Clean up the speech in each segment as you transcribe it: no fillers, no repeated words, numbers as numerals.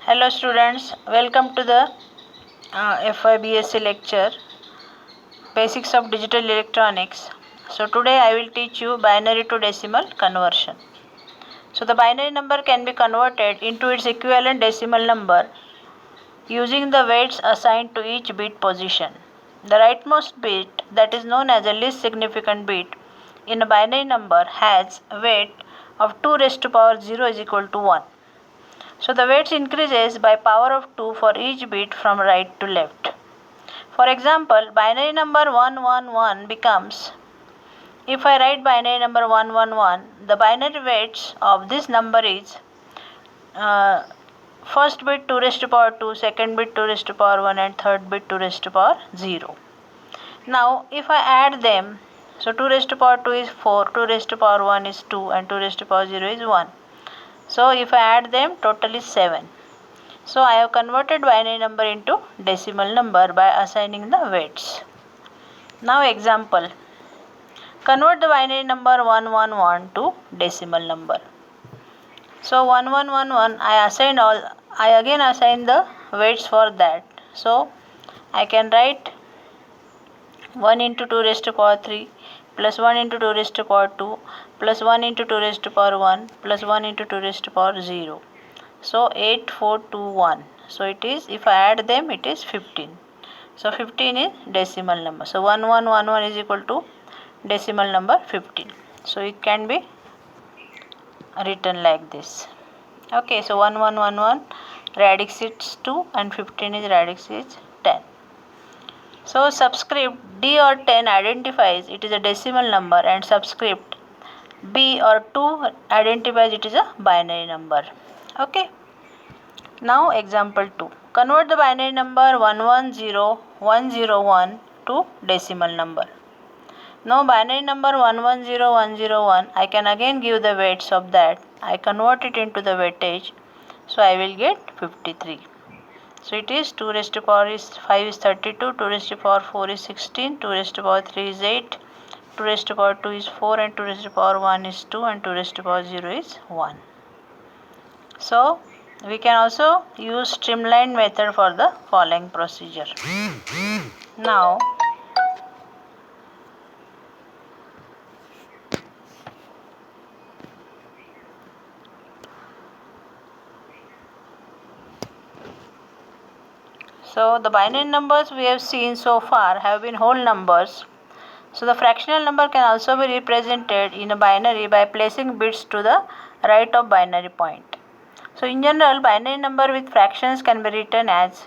Hello students, welcome to the FIBSC lecture Basics of Digital Electronics. So today I will teach you binary to decimal conversion. So the binary number can be converted into its equivalent decimal number using the weights assigned to each bit position. The rightmost bit, that is known as the least significant bit in a binary number, has a weight of 2 raised to power 0 is equal to 1. So the weights increases by power of 2 for each bit from right to left. For example, binary number 111 becomes, if I write binary number 111, the binary weights of this number is uh, first bit 2 raised to power 2, second bit 2 raised to power 1 and third bit 2 raised to power 0. Now if I add them, so 2 raised to power 2 is 4, 2 raised to power 1 is 2 and 2 raised to power 0 is 1. So if I add them, total is 7. So I have converted binary number into decimal number by assigning the weights. Now example. Convert the binary number 111 to decimal number. So 1111 I again assign the weights for that. So I can write 1 into 2 raised to power 3 plus 1 into 2 raised to power 2 plus 1 into 2 raised to power 1 plus 1 into 2 raised to power 0. So 8, 4, 2, 1. So it is, if I add them, it is 15. So 15 is decimal number. So 1111 is equal to decimal number 15. So it can be written like this. Okay, so 1111 radix is 2 and 15 is radix is 10. So subscript D or 10 identifies it is a decimal number and subscript B or 2 identifies it is a binary number. Okay. Now example 2. Convert the binary number 110101 to decimal number. Now binary number 110101, I can again give the weights of that. I convert it into the weightage. So I will get 53. So it is 2 raised to power 5 is 32, 2 raised to power 4 is 16, 2 raised to power 3 is 8, 2 raised to power 2 is 4 and 2 raised to power 1 is 2 and 2 raised to power 0 is 1. So we can also use streamlined method for the following procedure. Now so the binary numbers we have seen so far have been whole numbers. So the fractional number can also be represented in a binary by placing bits to the right of binary point. So in general, binary number with fractions can be written as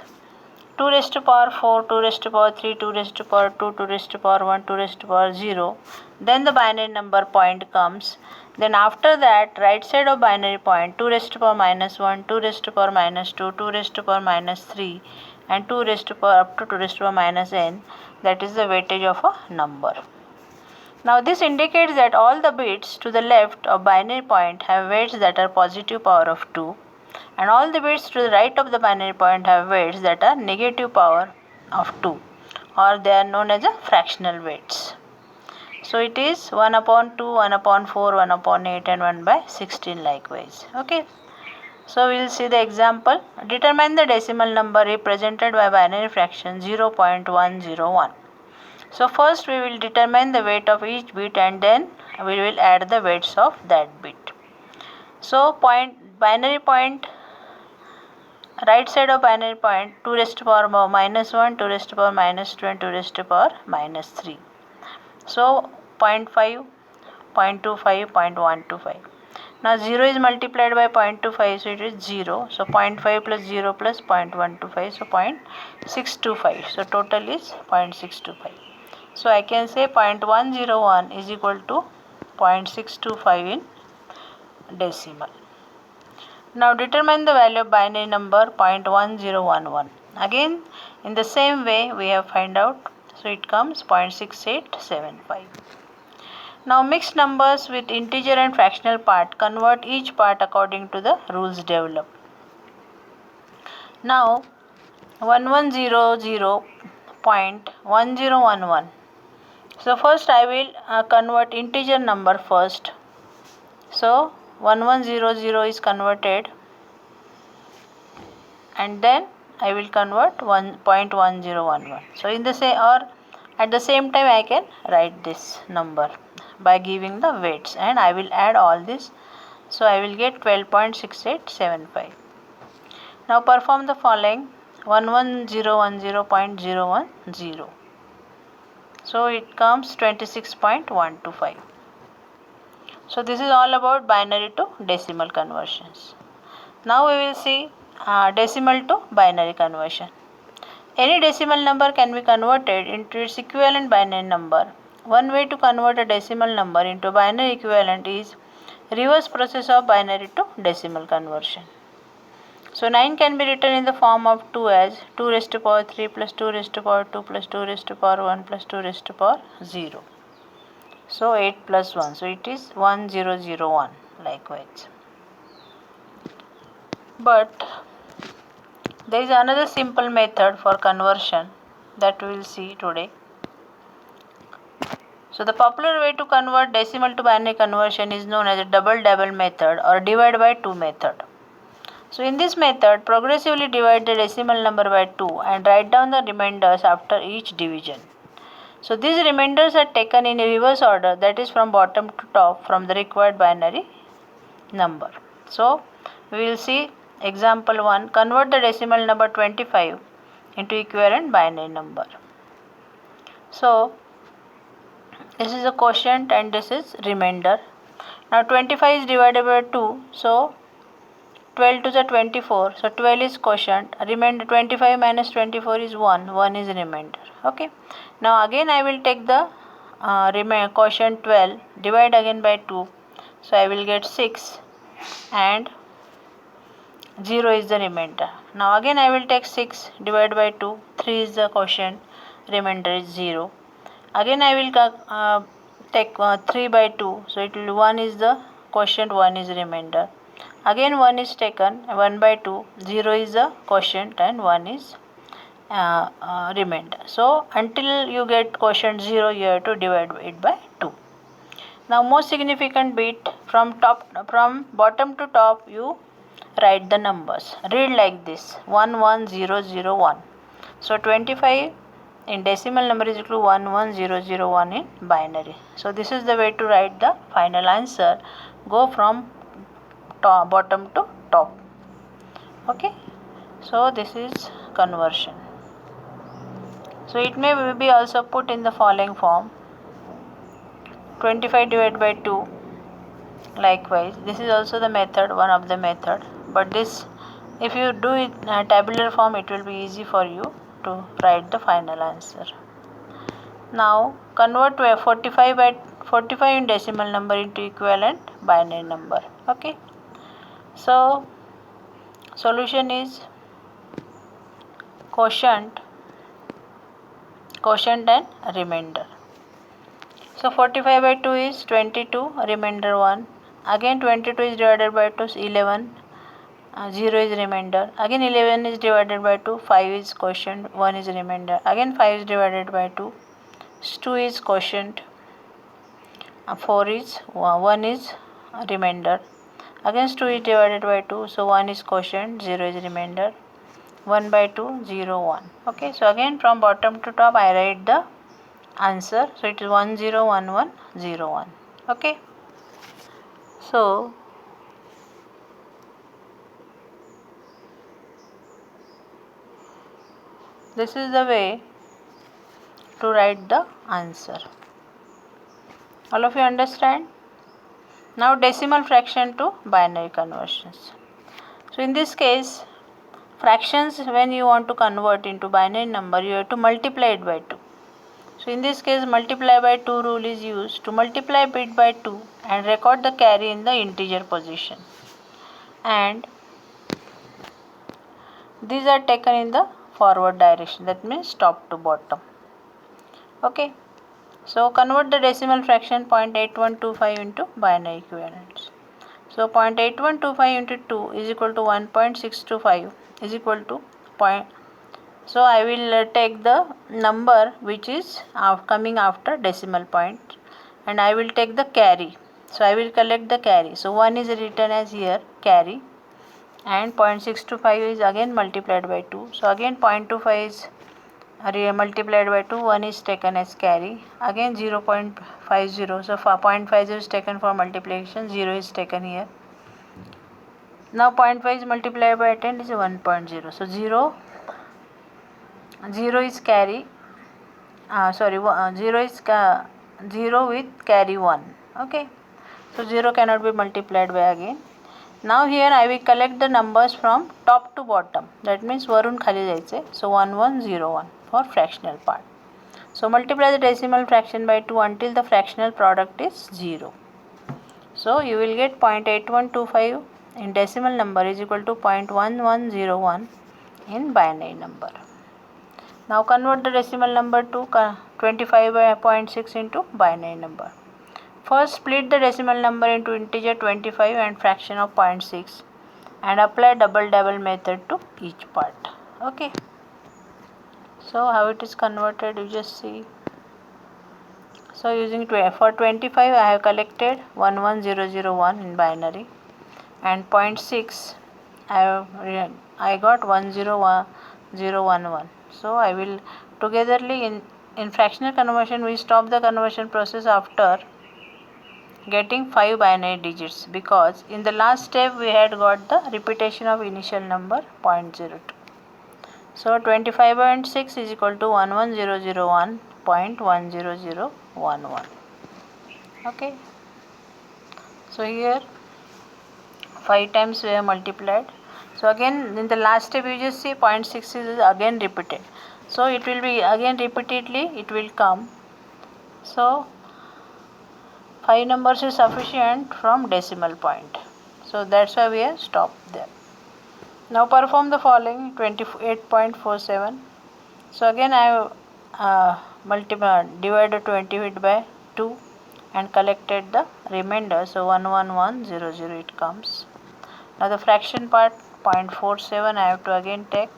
2 raised to power 4, 2 raised to power 3, 2 raised to power 2, 2 raised to power 1, 2 raised to power 0. Then the binary number point comes. Then after that, right side of binary point, 2 raised to power minus 1, 2 raised to power minus 2, 2 raised to power minus 3 and 2 raised to power up to 2 raised to power minus n. That is the weightage of a number. Now this indicates that all the bits to the left of binary point have weights that are positive power of 2 and all the bits to the right of the binary point have weights that are negative power of 2, or they are known as a fractional weights. So it is 1 upon 2, 1 upon 4, 1 upon 8 and 1 by 16 likewise. Okay. So we will see the example. Determine the decimal number represented by binary fraction 0.101. So first we will determine the weight of each bit and then we will add the weights of that bit. So binary point, right side of binary point, 2 raised to power minus 1, 2 raised to power minus 2 and 2 raised to power minus 3. So 0.5, 0.25, 0.125. Now 0 is multiplied by 0.25, so it is 0. So 0.5 plus 0 plus 0.125, so 0.625. So total is 0.625. So I can say 0.101 is equal to 0.625 in decimal. Now determine the value of binary number 0.1011. Again in the same way we have find out. So it comes 0.6875. Now mixed numbers with integer and fractional part, convert each part according to the rules developed. Now 1100.1011. So first I will convert integer number first. So 1100 is converted and then I will convert 1.1011. So in the same, or at the same time I can write this number by giving the weights, and I will add all this. So I will get 12.6875. Now perform the following: 11010.010. So it comes 26.125. So this is all about binary to decimal conversions. Now we will see decimal to binary conversion. Any decimal number can be converted into its equivalent binary number. One way to convert a decimal number into binary equivalent is reverse process of binary to decimal conversion. So 9 can be written in the form of 2 as 2 raised to power 3 plus 2 raised to power 2 plus 2 raised to power 1 plus 2 raised to power 0. So 8 plus 1. So it is 1001 likewise. But there is another simple method for conversion that we will see today. So the popular way to convert decimal to binary conversion is known as a double method or divide by 2 method. So in this method, progressively divide the decimal number by 2 and write down the remainders after each division. So these remainders are taken in a reverse order, that is from bottom to top from the required binary number. So we will see example 1. Convert the decimal number 25 into equivalent binary number. So this is a quotient and this is remainder. Now 25 is divided by 2, so 12 to the 24, so 12 is quotient, remainder 25 minus 24 is 1, 1 is remainder. Okay, now again I will take the quotient 12, divide again by 2, so I will get 6 and 0 is the remainder. Now again I will take 6, divide by 2, 3 is the quotient, remainder is 0. Again I will take 3 by 2, so it will 1 is the quotient, 1 is remainder. Again 1 is taken, 1 by 2, 0 is the quotient and 1 is remainder. So until you get quotient 0, you have to divide it by 2. Now most significant bit, from bottom to top you write the numbers. Read like this: 11001. So 25 in decimal number is equal to 11001 in binary. So this is the way to write the final answer. Go from bottom to top. Okay, so this is conversion. So it may be also put in the following form: 25 divided by 2. Likewise, this is also the method, one of the method, but this, if you do it in a tabular form, it will be easy for you to write the final answer. Now convert to a 45 in decimal number into equivalent binary number. Okay, so solution is quotient and remainder. So 45 by 2 is 22, remainder 1. Again 22 is divided by 2 is 11, 0 is remainder. Again 11 is divided by 2, 5 is quotient, 1 is remainder. Again 5 is divided by 2, 2 is quotient, 4 is 1 is remainder. Again 2 is divided by 2, so 1 is quotient, 0 is remainder. 1 by 2, 0, 1. Okay, so again from bottom to top I write the answer. So it is 101101. Okay, so this is the way to write the answer. All of you understand? Now decimal fraction to binary conversions. So in this case, fractions, when you want to convert into binary number, you have to multiply it by 2. So in this case, multiply by 2 rule is used to multiply bit by 2 and record the carry in the integer position. And these are taken in the forward direction, that means top to bottom. Okay, so convert the decimal fraction 0.8125 into binary equivalents. So 0.8125 into 2 is equal to 1.625 is equal to point. So I will take the number which is coming after decimal point and I will take the carry. So I will collect the carry. So 1 is written as here carry, and 0.625 is again multiplied by 2. So again 0.25 is multiplied by 2, 1 is taken as carry, again 0.50, so 0.50 is taken for multiplication, 0 is taken here. Now 0.5 is multiplied by 10 is 1.0, so 0 is carry, 0 is 0 with carry 1, okay, so 0 cannot be multiplied by again. Now here I will collect the numbers from top to bottom, that means वरून खाली जायचे, so 1101 for fractional part. So multiply the decimal fraction by 2 until the fractional product is 0. So you will get 0.8125 in decimal number is equal to 0.1101 in binary number. Now convert the decimal number to 25/0.6 into binary number. First split the decimal number into integer 25 and fraction of 0.6 and apply double method to each part. Okay. So how it is converted, you just see. So using for 25 I have collected 11001 in binary and 0.6 I got 10011. So I will togetherly in fractional conversion we stop the conversion process after getting 5 binary digits, because in the last step we had got the repetition of initial number 0.02. So 25/6 is equal to 11001.10011. Okay. So here 5 times we have multiplied. So again in the last step you just see 0.6 is again repeated. So it will be again repeatedly it will come. So 5 numbers is sufficient from decimal point. So that's why we have stopped there. Now perform the following 28.47. So again I have divided 28 by 2 and collected the remainder. So 11100 it comes. Now the fraction part 0.47 I have to again take.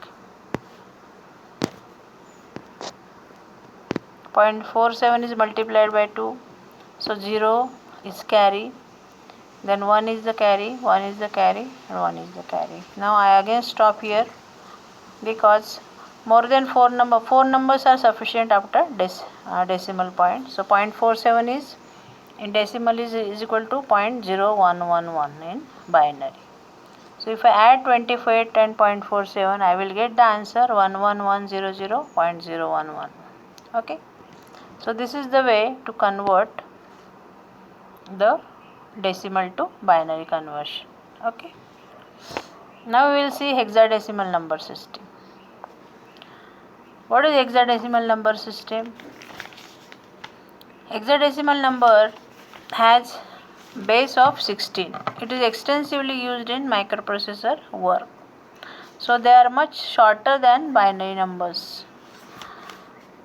0.47 is multiplied by 2. So 0 is carry, then 1 is the carry, 1 is the carry and 1 is the carry. Now I again stop here because more than 4 numbers are sufficient after decimal point. So 0.47 is in decimal is equal to 0.0111 in binary. So if I add 28 and 0.47 I will get the answer 11100.011. Okay. So this is the way to convert the decimal to binary conversion. Okay. Now we will see hexadecimal number system. What is hexadecimal number system? Hexadecimal number has base of 16. It is extensively used in microprocessor work. So they are much shorter than binary numbers.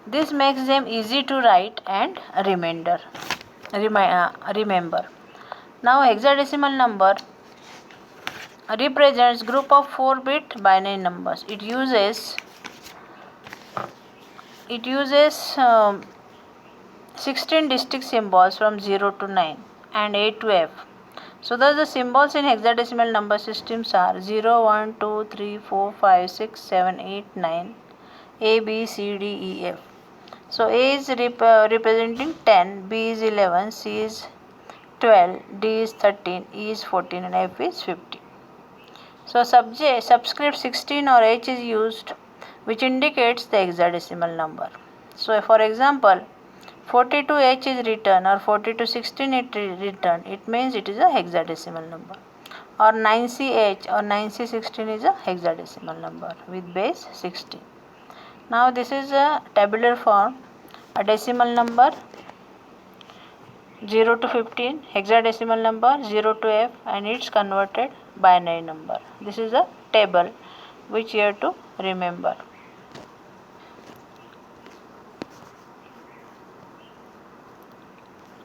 This makes them easy to write and remember. Now hexadecimal number represents group of 4-bit binary numbers. It uses 16 distinct symbols from 0 to 9 and A to F. So thus the symbols in hexadecimal number systems are 0, 1, 2, 3, 4, 5, 6, 7, 8, 9, A, B, C, D, E, F. So A is representing 10, B is 11, C is 12, D is 13, E is 14 and F is 15. So subscript 16 or H is used, which indicates the hexadecimal number. So for example 42H is written or 4216 it written, it means it is a hexadecimal number. Or 9CH or 9C16 is a hexadecimal number with base 16. Now this is a tabular form, a decimal number 0 to 15, hexadecimal number 0 to F and its converted binary number. This is a table which you have to remember.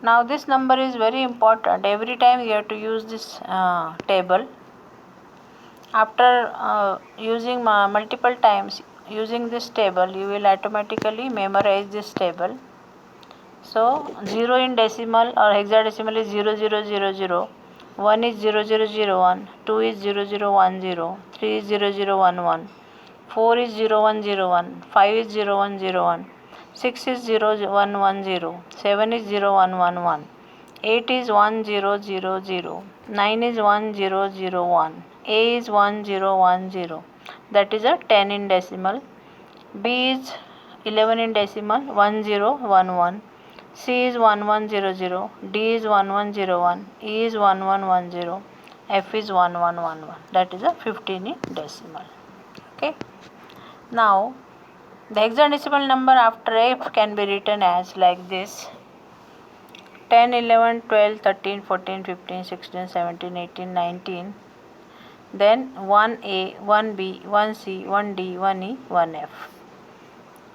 Now this number is very important. Every time you have to use this table. After using multiple times using this table, you will automatically memorize this table. So 0 in decimal or hexadecimal is 0000. 1 is 0001, 2 is 0010, 3 is 0011, 4 is 0101, 5 is 0101, 6 is 0110, 7 is 0111, 8 is 1000, 9 is 1001, A is 1010, that is a 10 in decimal, B is 11 in decimal 1011, C is 1100, D is 1101, E is 1110, F is 1111, that is a 15 in decimal. Okay. Now the hexadecimal number after F can be written as like this: 10, 11, 12, 13, 14, 15, 16, 17, 18, 19, then 1A, 1B, 1C, 1D, 1E, 1F.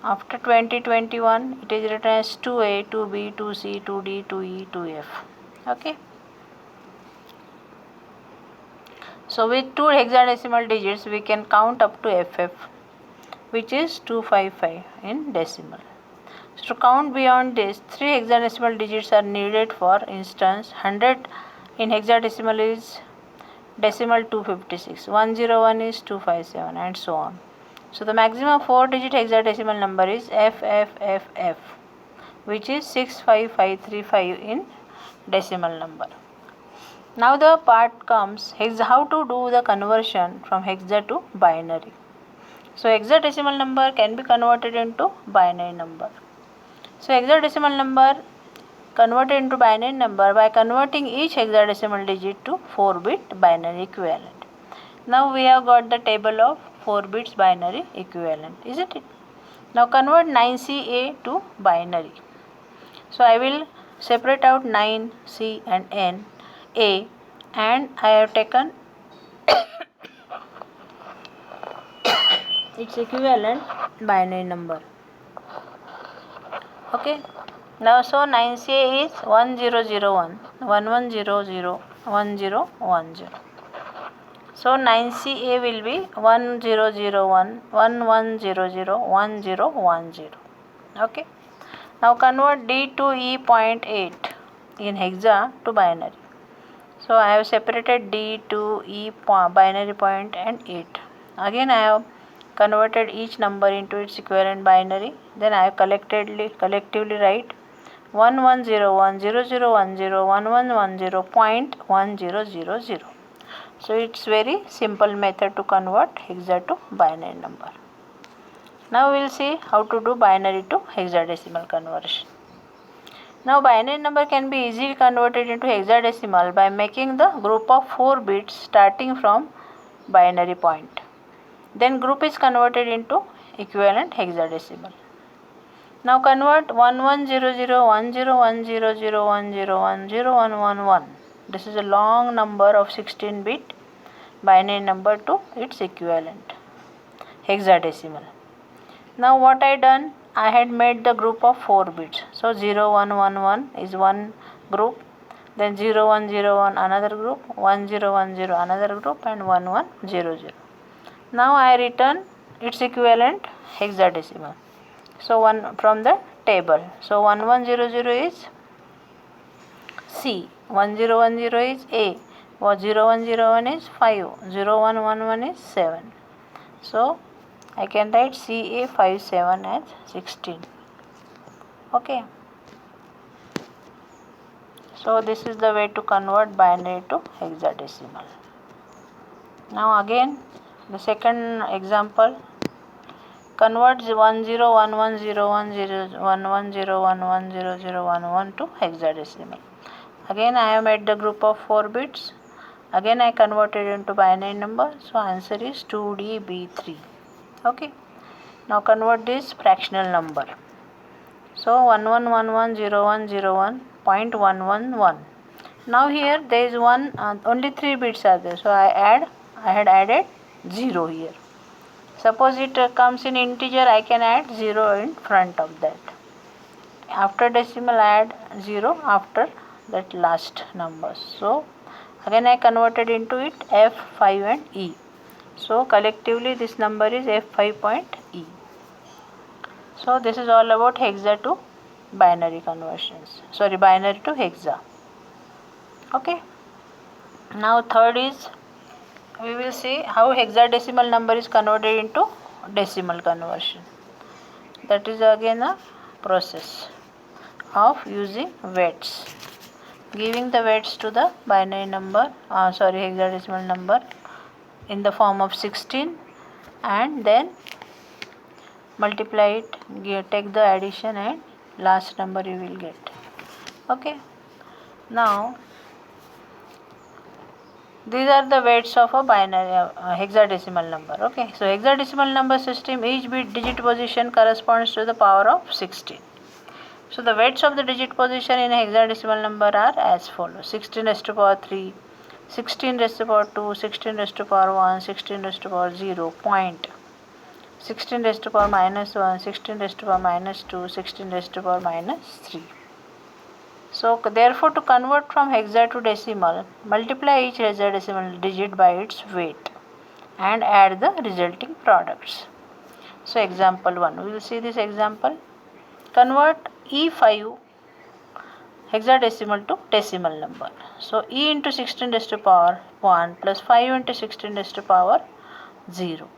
After 2021, it is written as 2A, 2B, 2C, 2D, 2E, 2F. Okay. So with two hexadecimal digits, we can count up to FF, which is 255 in decimal. So to count beyond this, three hexadecimal digits are needed. For instance, 100 in hexadecimal is decimal 256, 101 is 257, and so on. So the maximum 4-digit hexadecimal number is FFFF, which is 65535 in decimal number. Now the part comes how to do the conversion from hexa to binary. So hexadecimal number can be converted into binary number. So hexadecimal number converted into binary number by converting each hexadecimal digit to 4-bit binary equivalent. Now we have got the table of 4 bits binary equivalent, isn't it? Now convert 9CA to binary. So I will separate out 9C and N, A, and I have taken its equivalent binary number. Okay. Now so 9CA is 1001, 1100, 1010. So 9CA will be 1001, 1100, 1010. Okay. Now convert D to E.8 in hexa to binary. So I have separated D to E binary point and 8. Again I have converted each number into its equivalent binary. Then I have collectively write 1101, 0010, 1110.1000. So it's very simple method to convert hexa to binary number. Now we will see how to do binary to hexadecimal conversion. Now binary number can be easily converted into hexadecimal by making the group of 4 bits starting from binary point. Then group is converted into equivalent hexadecimal. Now convert 1100, 1010, 010, 0111. This is a long number of 16-bit binary number to its equivalent hexadecimal. Now what I done, I had made the group of 4 bits. So 0111 is one group, then 0101 another group, 1010 another group, and 1100. Now I return its equivalent hexadecimal. So one from the table. So 1100 is C, 1010 is A, 0101 is 5, 0111 is 7. So I can write CA57 as 16. Okay. So this is the way to convert binary to hexadecimal. Now again the second example. Convert 10110110110011 to hexadecimal. Again I have made the group of 4 bits. Again I converted into binary number. So answer is 2DB3. Okay. Now convert this fractional number. So 11110101.111. Now here there is one only 3 bits are there. So I had added 0 here. Suppose it comes in integer, I can add 0 in front of that. After decimal add 0 after that last number. So again I converted into it F5 and E. So collectively this number is F5.E. So this is all about hexa to binary conversions. Binary to hexa. Okay. Now third is, we will see how hexadecimal number is converted into decimal conversion. That is again a process of using weights, giving the weights to the binary number, hexadecimal number in the form of 16, and then multiply it, take the addition, and last number you will get. Okay, now these are the weights of a binary hexadecimal number. Okay, so hexadecimal number system, each bit digit position corresponds to the power of 16. So the weights of the digit position in a hexadecimal number are as follows: 16 raised to power 3, 16 raised to power 2, 16 raised to power 1, 16 raised to power 0, point, 16 raised to power minus 1, 16 raised to power minus 2, 16 raised to power minus 3. So therefore, to convert from hexa to decimal, multiply each hexadecimal digit by its weight and add the resulting products. So example 1, we will see this example. Convert E5 hexadecimal to decimal number. So E into 16 raised to power 1 plus 5 into 16 raised to power 0.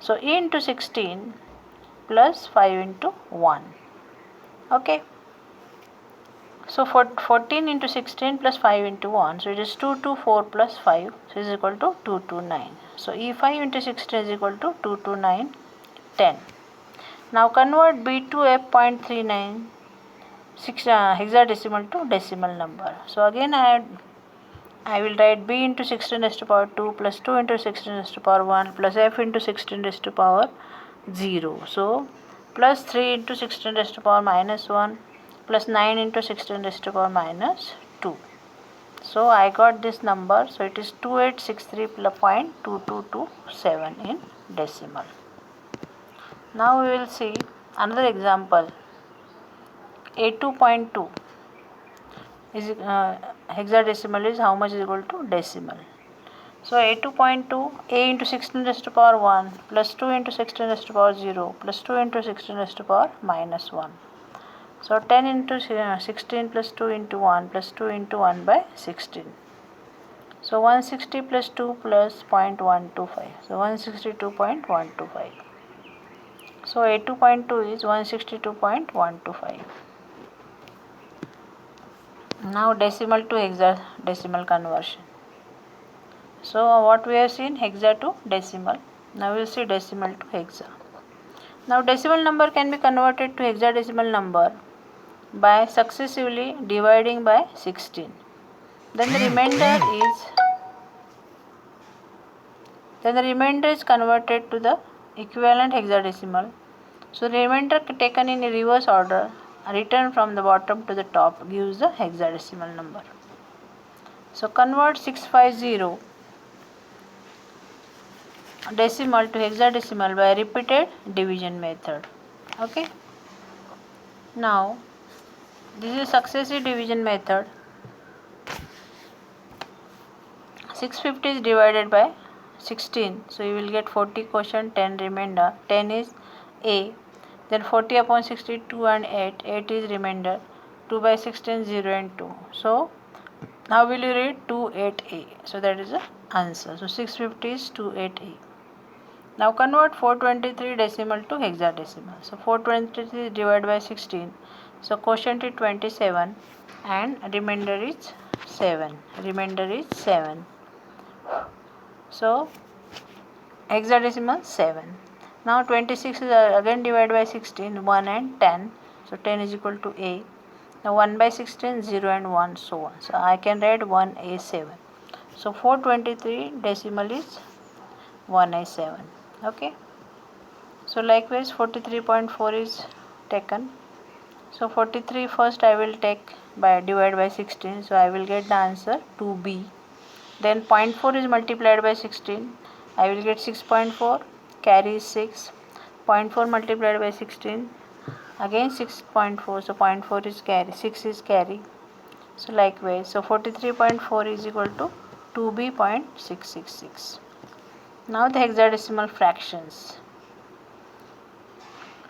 So E into 16 plus 5 into 1. Okay. So for 14 into 16 plus 5 into 1, so it is 224 plus 5, so is equal to 229. So E5 into 16 is equal to 229, 10. Now convert B to F.39 hexadecimal to decimal number. So again I will write B into 16 raised to power 2 plus 2 into 16 raised to power 1 plus F into 16 raised to power 0. So plus 3 into 16 raised to power minus 1 plus 9 into 16 raised to power minus 2. So I got this number. So it is 2863.2227 in decimal. Now we will see another example. A2.2 is hexadecimal is how much is equal to decimal. So A2.2, A into 16 raised to power 1 plus 2 into 16 raised to power 0 plus 2 into 16 raised to power minus 1. So 10 into 16 plus 2 into 1 plus 2 into 1 by 16. So 160 plus 2 plus 0.125. So 162.125. So A2.2 is 162.125. Now decimal to hexadecimal conversion. So what we have seen, hexa to decimal. Now we will see decimal to hexa. Now decimal number can be converted to hexadecimal number by successively dividing by 16. Then the remainder is converted to the equivalent hexadecimal. So the remainder taken in reverse order, written from the bottom to the top, gives the hexadecimal number. So convert 650 decimal to hexadecimal by repeated division method. Okay. Now this is successive division method. 650 is divided by 16, so you will get 40 quotient, 10 remainder. 10 is A, then 40 upon 62 and 8, 8 is remainder. 2 by 16, 0 and 2. So now will you read 28A? So that is the answer. So 650 is 28A. Now convert 423 decimal to hexadecimal. So 423 is divided by 16. So quotient is 27 and remainder is 7. Remainder is 7. So hexadecimal 7. Now 26 is again divided by 16, 1 and 10. So 10 is equal to A. Now 1 by 16, 0 and 1, so on. So I can write 1A7. So 423 decimal is 1A7. Okay. So likewise 43.4 is taken. So 43 first I will take by divide by 16. So I will get the answer 2B. Then 0.4 is multiplied by 16. I will get 6.4. Carry is 6. 0.4 multiplied by 16. Again 6.4. So 0.4 is carry. 6 is carry. So likewise. So 43.4 is equal to 2B.666. Now the hexadecimal fractions.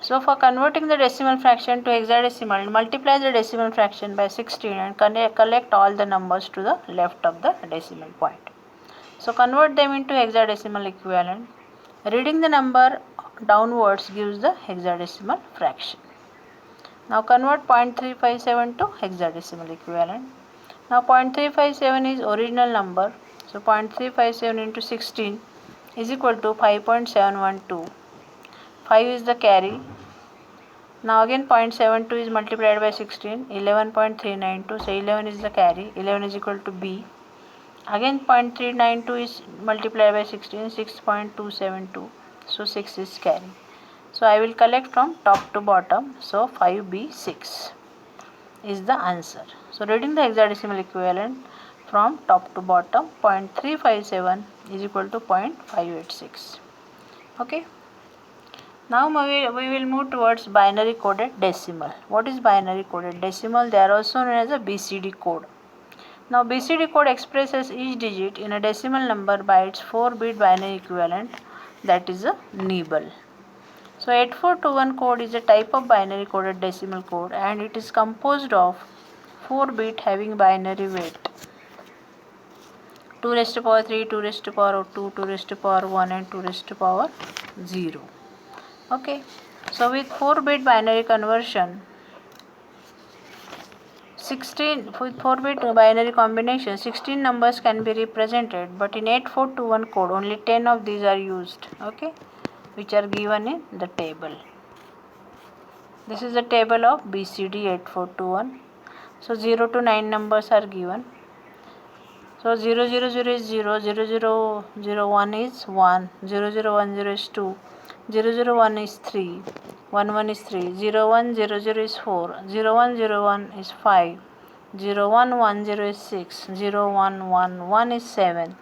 So for converting the decimal fraction to hexadecimal, multiply the decimal fraction by 16 and collect all the numbers to the left of the decimal point. So convert them into hexadecimal equivalent. Reading the number downwards gives the hexadecimal fraction. Now convert 0.357 to hexadecimal equivalent. Now 0.357 is original number. So 0.357 into 16 is equal to 5.712. 5 is the carry. Now again 0.72 is multiplied by 16, 11.392. So 11 is the carry. 11 is equal to B. Again 0.392 is multiplied by 16, 6.272. So 6 is carry. So I will collect from top to bottom. So 5B6 is the answer. So reading the hexadecimal equivalent from top to bottom, 0.357 is equal to 0.586. Okay. Now we will move towards binary coded decimal. What is binary coded decimal? They are also known as a BCD code. Now BCD code expresses each digit in a decimal number by its 4-bit binary equivalent, that is a nibble. So 8421 code is a type of binary coded decimal code and it is composed of 4-bit having binary weight 2 raised to power 3, 2 raised to power 2, 2 raised to power 1 and 2 raised to power 0. Okay, so with 4-bit binary conversion, 4-bit binary combination, 16 numbers can be represented, but in 8421 code only 10 of these are used, okay, which are given in the table. This is the table of BCD 8421. So 0 to 9 numbers are given. So 000 is 0, 0001 is 1, 0010 is 2, 001 is 3, 11 is 3, 0100 is 4, 0101 is 5, 0110 is 6, 0111 is 7,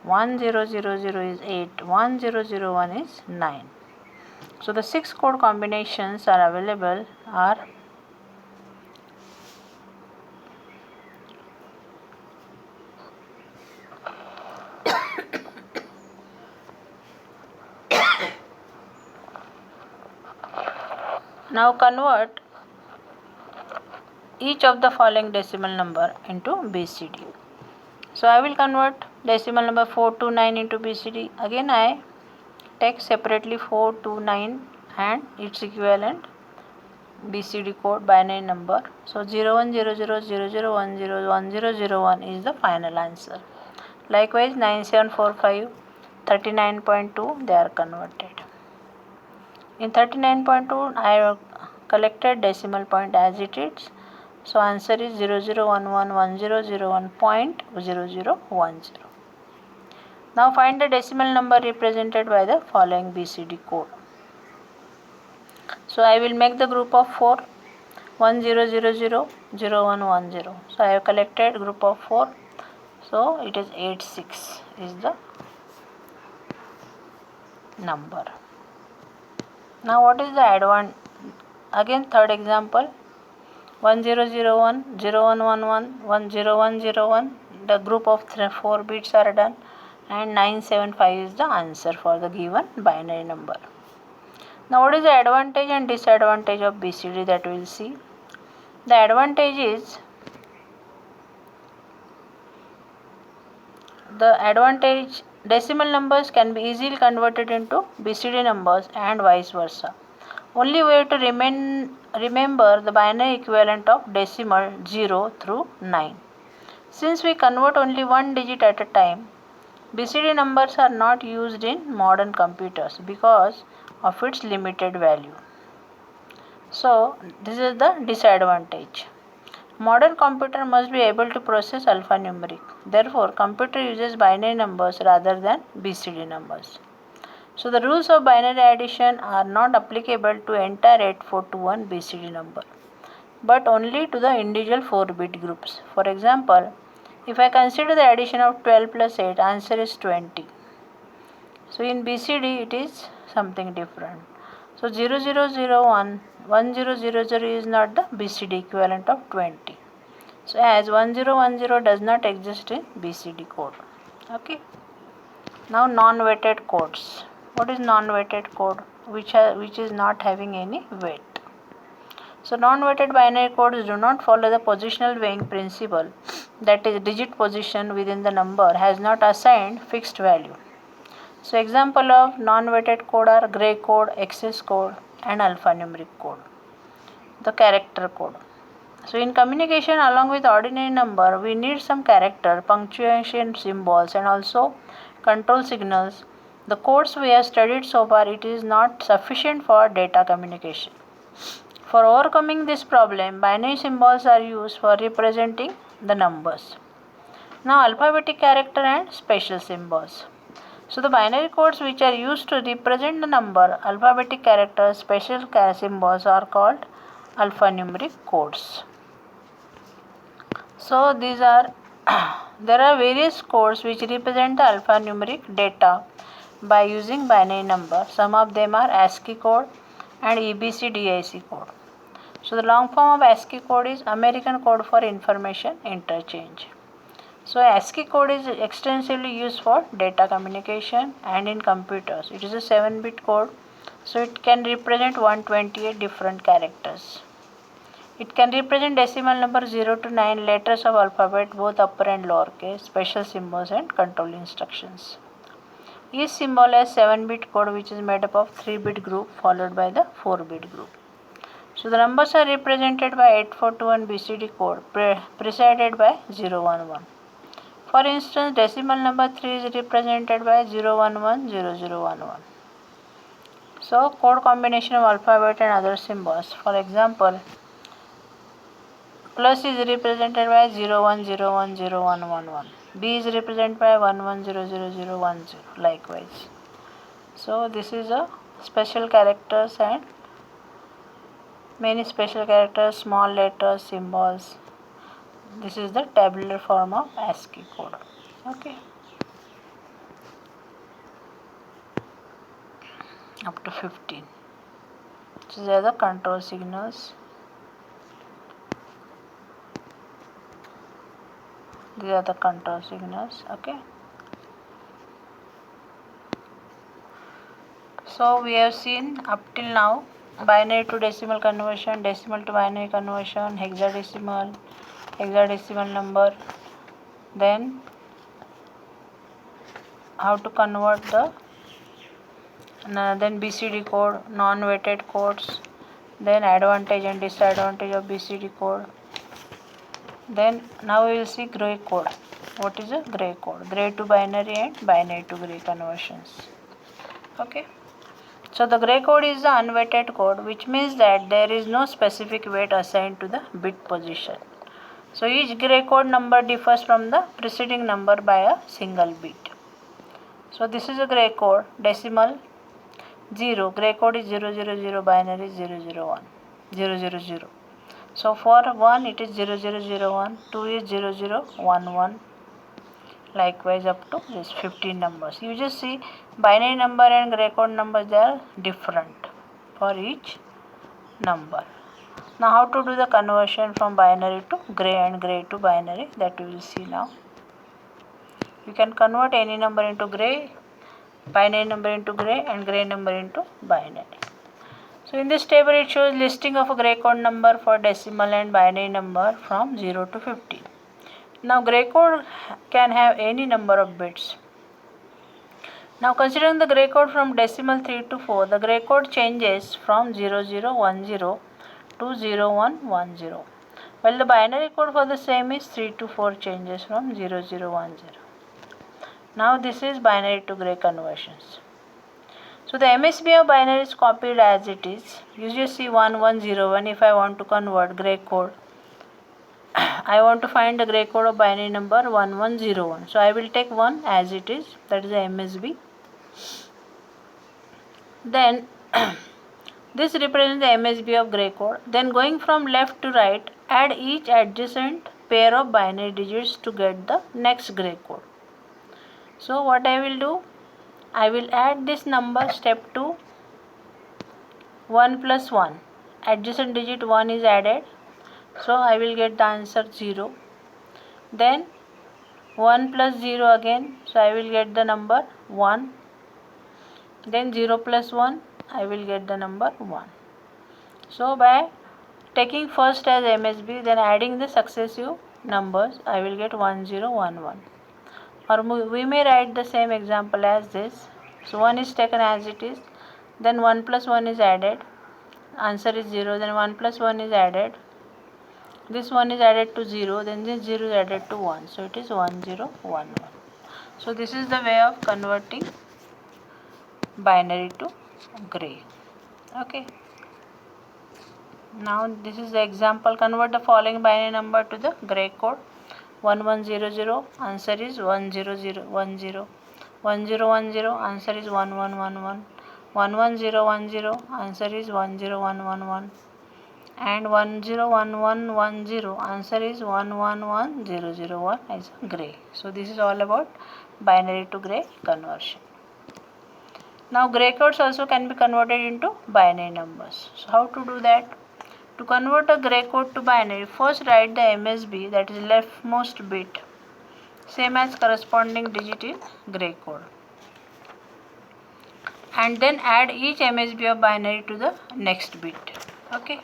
1000 is 8, 1001 is 9. So the 6 code combinations are available are now convert each of the following decimal number into BCD. So I will convert decimal number 429 into BCD. Again I take separately 429 and its equivalent BCD code binary number. So 0100 0010 1001 is the final answer. Likewise 9745 39.2 they are converted. In 39.2 I have collected decimal point as it is. So answer is 00111001.0010. Now find the decimal number represented by the following BCD code. So I will make the group of 4, 1000 0110. So I have collected group of 4. So it is 86 is the number. Now what is the advantage? Again third example, 1001 0111 10101, the group of 4 bits are done and 975 is the answer for the given binary number. Now what is the advantage and disadvantage of BCD that we will see? The advantage is decimal numbers can be easily converted into BCD numbers and vice versa. Only we have to remember the binary equivalent of decimal 0 through 9. Since we convert only one digit at a time, BCD numbers are not used in modern computers because of its limited value. So this is the disadvantage. Modern computer must be able to process alphanumeric. Therefore, computer uses binary numbers rather than BCD numbers. So the rules of binary addition are not applicable to entire 8421 BCD number, but only to the individual 4-bit groups. For example, if I consider the addition of 12 plus 8, answer is 20. So in BCD it is something different. So 0001 1000 is not the BCD equivalent of 20. So as 1010 does not exist in BCD code. Okay. Now non-weighted codes. What is non-weighted code? Which is not having any weight. So non-weighted binary codes do not follow the positional weighing principle, that is, digit position within the number has not assigned fixed value. So example of non-weighted code are gray code, excess code, and alphanumeric code. The character code. So in communication along with ordinary number, we need some character, punctuation symbols, and also control signals. The codes we have studied so far, it is not sufficient for data communication. For overcoming this problem, binary symbols are used for representing the numbers. Now alphabetic character and special symbols. So the binary codes which are used to represent the number, alphabetic characters, special symbols are called alphanumeric codes. So these are there are various codes which represent the alphanumeric data by using binary number. Some of them are ASCII code and EBCDIC code. So the long form of ASCII code is American Code for Information Interchange. So ASCII code is extensively used for data communication and in computers. It is a 7-bit code, so it can represent 128 different characters. It can represent decimal number 0 to 9 letters of alphabet, both upper and lower case, special symbols and control instructions. Each symbol has 7-bit code which is made up of 3-bit group followed by the 4-bit group. So the numbers are represented by 8421 BCD code preceded by 011. For instance, decimal number 3 is represented by 0110011. So code combination of alphabet and other symbols. For example, plus is represented by 01010111. B is represented by 11000010. Likewise. So this is a special characters and many special characters, small letters, symbols. This is the tabular form of ASCII code. Okay. Up to 15. These are the control signals. These are the control signals. Okay. So we have seen up till now binary to decimal conversion, decimal to binary conversion, hexadecimal number, then how to convert the then BCD code, non-weighted codes, then advantage and disadvantage of BCD code. Then now we will see gray code. What is a gray code? Gray to binary and binary to gray conversions. Okay. So the gray code is the unweighted code, which means that there is no specific weight assigned to the bit position. So each gray code number differs from the preceding number by a single bit. So this is a gray code, decimal 0, gray code is 000, binary 000. So for 1 it is 0001, 2 is 0011, likewise up to this 15 numbers. You just see binary number and gray code numbers, they are different for each number. Now how to do the conversion from binary to gray and gray to binary, that we will see now. You can convert any number into gray, binary number into gray, and gray number into binary. So in this table it shows listing of a gray code number for decimal and binary number from 0 to 15. Now gray code can have any number of bits. Now considering the gray code from decimal 3 to 4, the gray code changes from 0010 to 0110, while the binary code for the same is 3 to 4 changes from 0010. Now this is binary to gray conversions. So the MSB of binary is copied as it is. You just see 1101. If I want to convert gray code, I want to find the gray code of binary number 1101. So I will take 1 as it is, that is the MSB. Then this represents the MSB of gray code. Then going from left to right, add each adjacent pair of binary digits to get the next gray code. So what I will do, I will add this number, step 2, 1 plus 1, adjacent digit 1 is added, so I will get the answer 0. Then 1 plus 0 again, so I will get the number 1. then 0 plus 1 I will get the number 1. So by taking first as MSB, then adding the successive numbers, I will get 1 0 1 1. Or we may write the same example as this. So 1 is taken as it is, then 1 plus 1 is added, answer is 0, then 1 plus 1 is added, this 1 is added to 0, then this 0 is added to 1, so it is 1 0 1 1. So this is the way of converting binary to gray. Okay. Now this is the example. Convert the following binary number to the gray code. 1100, answer is 10010. 1010, answer is 1111. 11010, answer is 10111. And 101110, answer is 111001 as gray. So this is all about binary to gray conversion. Now gray codes also can be converted into binary numbers. So how to do that? To convert a gray code to binary, first write the MSB, that is leftmost bit, same as corresponding digit in gray code. And then add each MSB of binary to the next bit. Okay.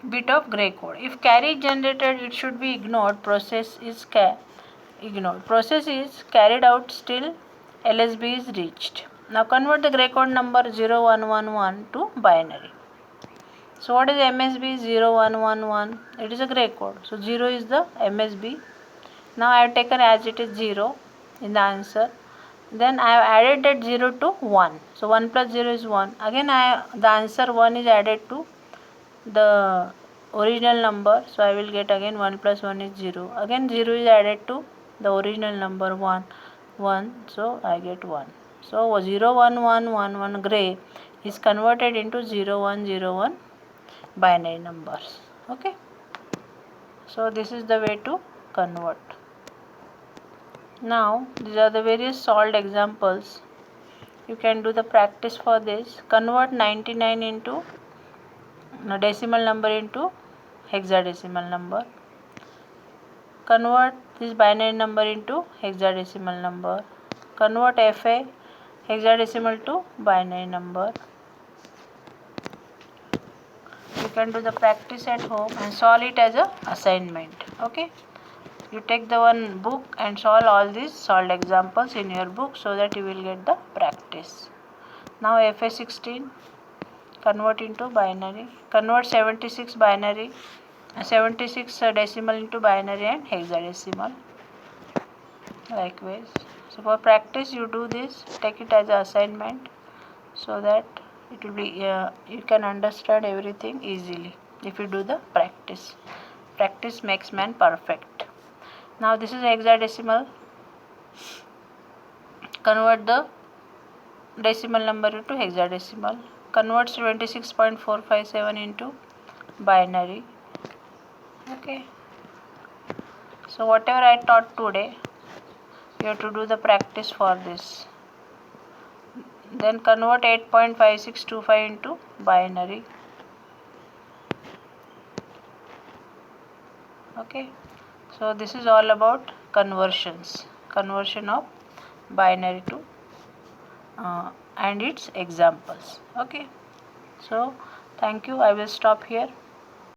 Bit of gray code. If carry generated, it should be ignored. Process is ignored. Process is carried out, still LSB is reached. Now convert the gray code number 0111 to binary. So what is MSB 0111? It is a gray code. So 0 is the MSB. Now I have taken as it is 0 in the answer. Then I have added that 0 to 1. So 1 plus 0 is 1. Again the answer 1 is added to the original number. So I will get again 1 plus 1 is 0. Again 0 is added to the original number 1. So I get 1. So 011111 gray is converted into 0101 binary numbers. Okay. So this is the way to convert. Now these are the various solved examples. You can do the practice for this. Convert 99 into decimal number into hexadecimal number. Convert this binary number into hexadecimal number. Convert FA hexadecimal to binary number. You can do the practice at home and solve it as a assignment. Okay. You take the one book and solve all these solved examples in your book so that you will get the practice. Now FA16, convert into binary. Convert 76 binary, 76 decimal into binary and hexadecimal. Likewise. So for practice you do this, take it as an assignment so that it will be you can understand everything easily if you do the practice. Practice makes man perfect. Now this is hexadecimal. Convert the decimal number into hexadecimal. Convert 26.457 into binary. Okay. So whatever I taught today, you have to do the practice for this. Then convert 8.5625 into binary. Okay. So this is all about conversions, conversion of binary to and its examples. Okay. So thank you. I will stop here.